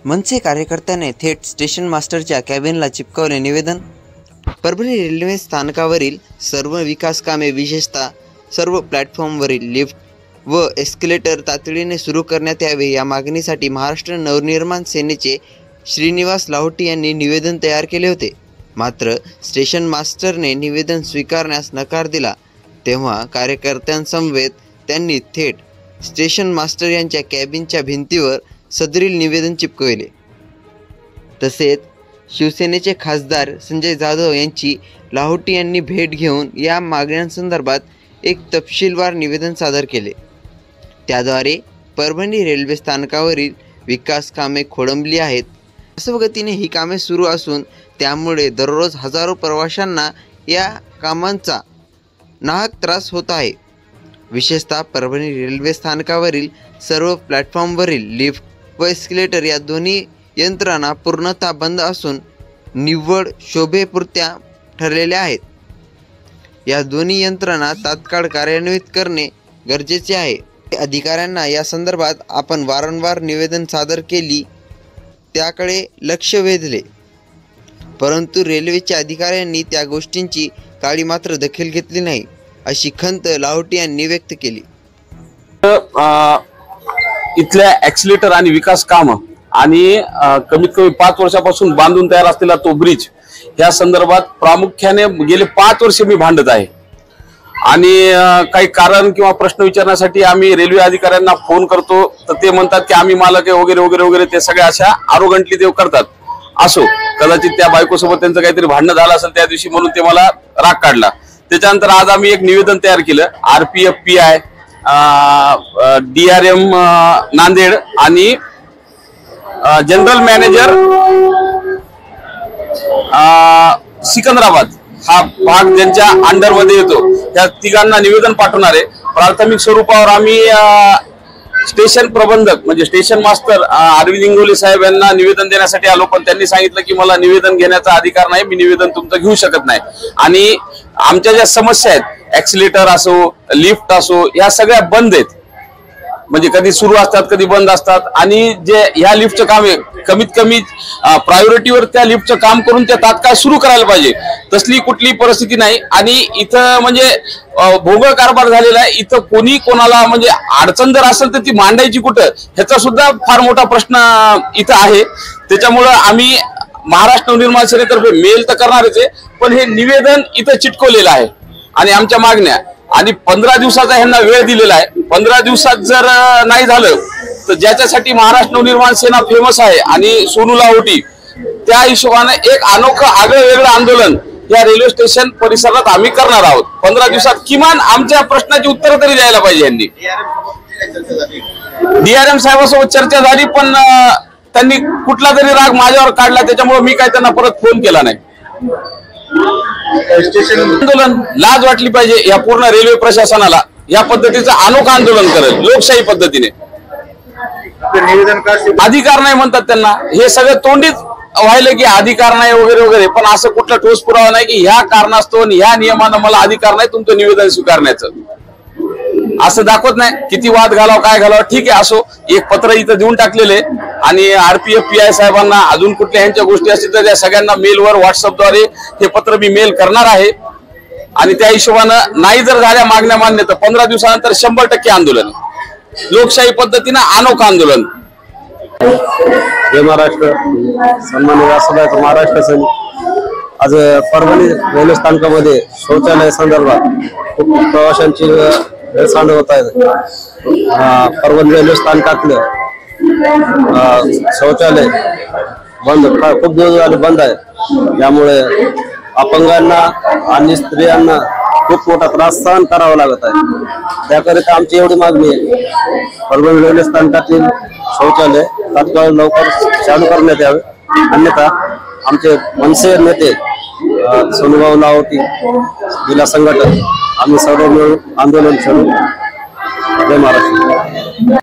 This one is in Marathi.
मनसे कार्यकर्त्याने थेट स्टेशन मास्टरच्या कॅबिनला चिपकवले निवेदन। परभणी रेल्वे स्थानकावरील सर्व विकास कामे, विशेषतः सर्व प्लॅटफॉर्मवरील लिफ्ट व एस्केलेटर तातडीने सुरू करण्यात यावे या मागणीसाठी महाराष्ट्र नवनिर्माण सेनेचे श्रीनिवास लाहोटी यांनी निवेदन तयार केले होते। मात्र स्टेशन मास्टरने निवेदन स्वीकारण्यास नकार दिला, तेव्हा कार्यकर्त्यांसमवेत त्यांनी थेट स्टेशन मास्टर यांच्या कॅबिनच्या भिंतीवर सदरील निवेदन चिपकवले। तसेच शिवसेनेचे खासदार संजय जाधव यांची लाहोटी यांनी भेट घेऊन या मागण्यांसंदर्भात एक तपशीलवार निवेदन सादर केले। त्याद्वारे परभणी रेल्वे स्थानकावरील विकास कामे खोळंबली आहेत। अस्वगतीने ही कामे सुरू असून त्यामुळे दररोज हजारो प्रवाशांना या कामांचा नाहक त्रास होत आहे। विशेषतः परभणी रेल्वे स्थानकावरील सर्व प्लॅटफॉर्मवरील लिफ्ट व एस्केलेटर या दोन्ही यंत्रणा पूर्णतः बंद असून निव्वळ शोभेपुरत्या ठरलेल्या आहेत। या दोन्ही यंत्रणा तात्काळ कार्यान्वित करणे गरजेचे आहे। अधिकाऱ्यांना या संदर्भात आपण वारंवार निवेदन सादर केली, त्याकडे लक्ष वेधले, परंतु रेल्वेच्या अधिकाऱ्यांनी त्या गोष्टींची काळी मात्र दखल घेतली नाही, अशी खंत लाहोटी यांनी व्यक्त केली। इथल्या ॲक्सिलेटर आणि विकास काम आणि कमीत कमी 5 वर्षापासून बांधून तयार असलेला तो ब्रिज या संदर्भात प्रामुख्याने गेले 5 वर्ष मी भांडत आहे आणि काही कारण किंवा प्रश्न विचारण्यासाठी आम्ही रेल्वे अधिकाऱ्यांना फोन करतो, तर ते म्हणतात की आम्ही मालक आहे वगैरे वगैरे वगैरे, ते सगळ्या अशा आरोगंटली ते करतात। असो, कदाचित त्या बायकोसोबत त्यांचं काहीतरी भांडण झालं असेल त्या दिवशी, म्हणून ते मला राग काढला। त्याच्यानंतर आज आम्ही एक निवेदन तयार केलं। RPF PI DRM नांदेड आणि जनरल मॅनेजर सिकंदराबाद हा भाग ज्यांच्या अंडरमध्ये येतो त्या तिघांना निवेदन पाठवणार आहे। प्राथमिक स्वरूपावर आम्ही स्टेशन प्रबंधक म्हणजे स्टेशन मास्टर अरविंद इंगोले साहेब यांना निवेदन देण्यासाठी आलो, पण त्यांनी सांगितलं की मला निवेदन घेण्याचा अधिकार नाही, मी निवेदन तुमचं घेऊ शकत नाही। आणि आमच्या ज्या समस्या आहेत, ॲक्सिलेटर असो, लिफ्ट असो, या सगळ्या बंद आहेत, म्हणजे कधी सुरू असतात कधी बंद असतात। आणि जे ह्या लिफ्टचं काम आहे, कमीत कमी प्रायोरिटीवर त्या लिफ्टचं काम करून त्या तात्काळ सुरू करायला पाहिजे, तसली कुठली परिस्थिती नाही। आणि इथं म्हणजे भोंगळ कारभार झालेला आहे। इथं कोणी कोणाला म्हणजे अडचण जर असेल तर ती मांडायची कुठं, ह्याचा सुद्धा फार मोठा प्रश्न इथं आहे। त्याच्यामुळं आम्ही महाराष्ट्र नवनिर्माण सेनेतर्फे मेल तर करणारच आहे, पण हे निवेदन इथं चिटकवलेलं आहे आणि आमच्या मागण्या आणि 15 दिवसाचा ह्यांना वेळ दिलेला आहे। 15 दिवसात जर नाही झालं तर ज्याच्यासाठी महाराष्ट्र नवनिर्माण सेना फेमस आहे आणि सोनू लाहोटी, त्या हिशोबाने एक अनोखं आगळं वेगळं आंदोलन या रेल्वे स्टेशन परिसरात आम्ही करणार आहोत। 15 दिवसात किमान आमच्या प्रश्नाची उत्तरं तरी द्यायला पाहिजे यांनी। DRM साहेबांसोबत चर्चा झाली, पण त्यांनी कुठला तरी राग माझ्यावर काढला, त्याच्यामुळे मी काय त्यांना परत फोन केला नाही। आंदोलन लाज वाटली पाहिजे या पूर्ण रेल्वे प्रशासनाला, या पद्धतीचं अनोखं आंदोलन करेल लोकशाही पद्धतीने। अधिकार नाही म्हणतात त्यांना, हे सगळं तोंडीच व्हायला की अधिकार नाही वगैरे वगैरे, पण असं कुठला ठोस पुरावा नाही की ह्या कारणास्तव ह्या नियमानं मला अधिकार नाही तुमचं निवेदन स्वीकारण्याचं, असं दाखवत नाही। किती वाद घालावं काय घालावं ठीक आहे, असो। एक पत्र इथं देऊन टाकलेले आणि RPF PI साहेबांना अजून कुठल्या ह्यांच्या गोष्टी असतील तर त्या सगळ्यांना मेलवर व्हॉट्सअपद्वारे हे पत्र मी मेल करणार आहे। आणि त्या हिशोबानं नाही जर झाल्या मागण्या मान्य तर 15 दिवसानंतर 100% आंदोलन, लोकशाही पद्धतीनं अनोखं आंदोलन। जय महाराष्ट्र। सन्माननीय व्यासपीठाचं महाराष्ट्र सैनिक, आज परभणी रेल्वे स्थानकामध्ये शौचालय संदर्भात खूप प्रवाशांची गैरसमज होत आहे। परभणी रेल्वे स्थानकातलं शौचालय बंद खूप दिवस झाले बंद आहे, त्यामुळे अपंगांना आणि स्त्रियांना खूप मोठा त्रास सहन करावा लागत आहे। त्याकरिता आमची एवढी मागणी आहे, परभणी रेल्वे स्थानकातील शौचालय तात्काळ लवकर चालू करण्यात यावे, अन्यथा आमचे मनसे नेते सोनूभाऊ लाहोटी जिल्हा संघटक आम्ही सर्व मिळून आंदोलन छेडू। जय महाराष्ट्र।